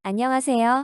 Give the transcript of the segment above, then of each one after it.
안녕하세요.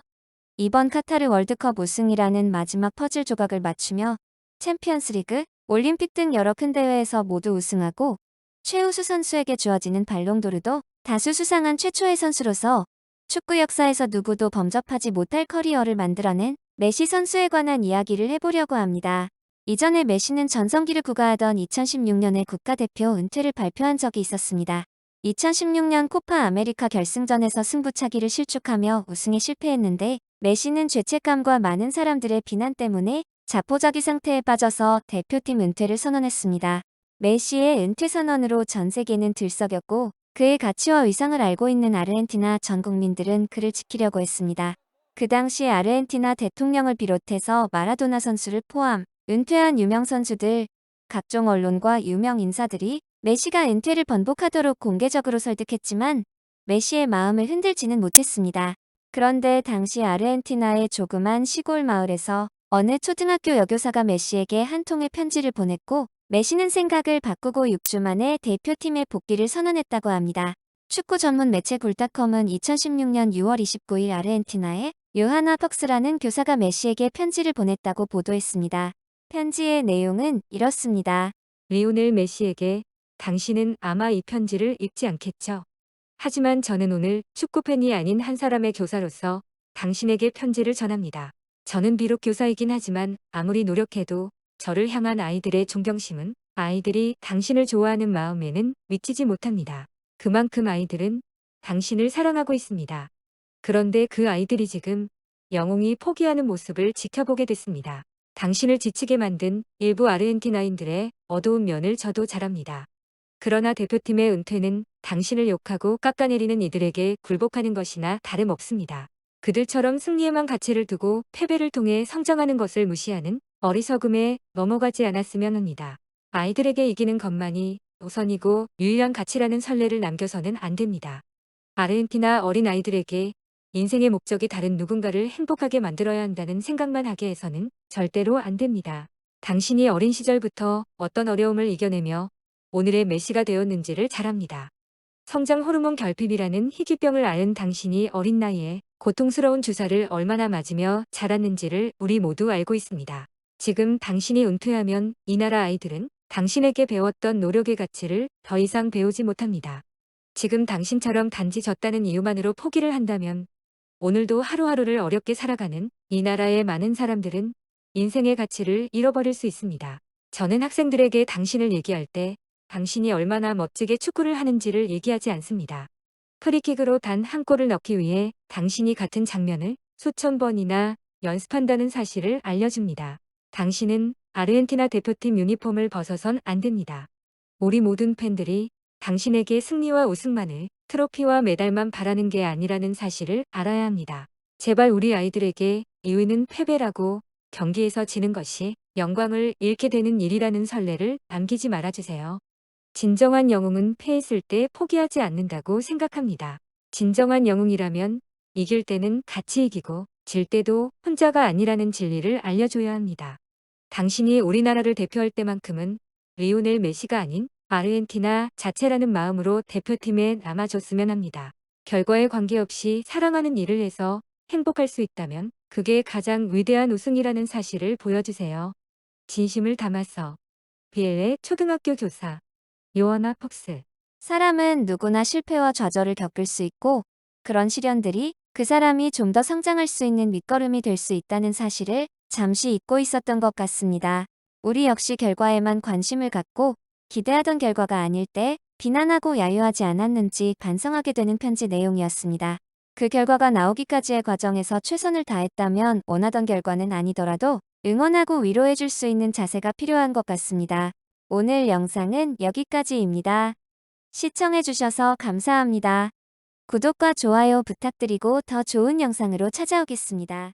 이번 카타르 월드컵 우승이라는 마지막 퍼즐 조각을 맞추며 챔피언스리그, 올림픽 등 여러 큰 대회에서 모두 우승하고 최우수 선수에게 주어지는 발롱도르도 다수 수상한 최초의 선수로서 축구 역사에서 누구도 범접하지 못할 커리어를 만들어낸 메시 선수에 관한 이야기를 해보려고 합니다. 이전에 메시는 전성기를 구가하던 2016년에 국가대표 은퇴를 발표한 적이 있었습니다. 2016년 코파 아메리카 결승전에서 승부차기를 실축하며 우승에 실패했는데 메시는 죄책감과 많은 사람들의 비난 때문에 자포자기 상태에 빠져서 대표팀 은퇴를 선언했습니다. 메시의 은퇴 선언으로 전 세계는 들썩였고 그의 가치와 위상을 알고 있는 아르헨티나 전 국민들은 그를 지키려고 했습니다. 그 당시 아르헨티나 대통령을 비롯해서 마라도나 선수를 포함 은퇴한 유명 선수들, 각종 언론과 유명 인사들이 메시가 은퇴를 번복하도록 공개적으로 설득했지만 메시의 마음을 흔들지는 못했습니다. 그런데 당시 아르헨티나의 조그만 시골 마을에서 어느 초등학교 여교사가 메시에게 한 통의 편지를 보냈고 메시는 생각을 바꾸고 6주 만에 대표팀에 복귀를 선언했다고 합니다. 축구 전문 매체 골닷컴은 2016년 6월 29일 아르헨티나의 요하나 퍽스라는 교사가 메시에게 편지를 보냈다고 보도했습니다. 편지의 내용은 이렇습니다. 리오넬 메시에게 당신은 아마 이 편지를 읽지 않겠죠. 하지만 저는 오늘 축구팬이 아닌 한 사람의 교사로서 당신에게 편지를 전합니다. 저는 비록 교사이긴 하지만 아무리 노력해도 저를 향한 아이들의 존경심은 아이들이 당신을 좋아하는 마음에는 미치지 못합니다. 그만큼 아이들은 당신을 사랑하고 있습니다. 그런데 그 아이들이 지금 영웅이 포기하는 모습을 지켜보게 됐습니다. 당신을 지치게 만든 일부 아르헨티나인들의 어두운 면을 저도 잘 압니다. 그러나 대표팀의 은퇴는 당신을 욕하고 깎아내리는 이들에게 굴복하는 것이나 다름없습니다. 그들처럼 승리에만 가치를 두고 패배를 통해 성장하는 것을 무시하는 어리석음에 넘어가지 않았으면 합니다. 아이들에게 이기는 것만이 우선이고 유일한 가치라는 선례를 남겨서는 안 됩니다. 아르헨티나 어린 아이들에게 인생의 목적이 다른 누군가를 행복하게 만들어야 한다는 생각만 하게 해서는 절대로 안 됩니다. 당신이 어린 시절부터 어떤 어려움을 이겨내며 오늘의 메시가 되었는지를 잘 압니다. 성장 호르몬 결핍이라는 희귀병을 앓은 당신이 어린 나이에 고통스러운 주사를 얼마나 맞으며 자랐는지를 우리 모두 알고 있습니다. 지금 당신이 은퇴하면 이 나라 아이들은 당신에게 배웠던 노력의 가치를 더 이상 배우지 못합니다. 지금 당신처럼 단지 졌다는 이유만으로 포기를 한다면 오늘도 하루하루를 어렵게 살아가는 이 나라의 많은 사람들은 인생의 가치를 잃어버릴 수 있습니다. 저는 학생들에게 당신을 얘기할 때 당신이 얼마나 멋지게 축구를 하는지를 얘기하지 않습니다. 프리킥으로 단 한 골을 넣기 위해 당신이 같은 장면을 수천 번이나 연습한다는 사실을 알려줍니다. 당신은 아르헨티나 대표팀 유니폼을 벗어선 안 됩니다. 우리 모든 팬들이 당신에게 승리와 우승만을, 트로피와 메달만 바라는 게 아니라는 사실을 알아야 합니다. 제발 우리 아이들에게 2위는 패배라고 경기에서 지는 것이 영광을 잃게 되는 일이라는 선례를 남기지 말아주세요. 진정한 영웅은 패했을 때 포기하지 않는다고 생각합니다. 진정한 영웅이라면 이길 때는 같이 이기고 질 때도 혼자가 아니라는 진리를 알려줘야 합니다. 당신이 우리나라를 대표할 때만큼은 리오넬 메시가 아닌 아르헨티나 자체라는 마음으로 대표팀에 남아줬으면 합니다. 결과에 관계없이 사랑하는 일을 해서 행복할 수 있다면 그게 가장 위대한 우승이라는 사실을 보여주세요. 진심을 담아서 비엘의 초등학교 교사 요하나 퍽스. 사람은 누구나 실패와 좌절을 겪을 수 있고 그런 시련들이 그 사람이 좀 더 성장할 수 있는 밑거름이 될 수 있다는 사실을 잠시 잊고 있었던 것 같습니다. 우리 역시 결과에만 관심을 갖고 기대하던 결과가 아닐 때 비난하고 야유하지 않았는지 반성하게 되는 편지 내용이었습니다. 그 결과가 나오기까지의 과정에서 최선을 다했다면 원하던 결과는 아니더라도 응원하고 위로해줄 수 있는 자세가 필요한 것 같습니다. 오늘 영상은 여기까지입니다. 시청해주셔서 감사합니다. 구독과 좋아요 부탁드리고 더 좋은 영상으로 찾아오겠습니다.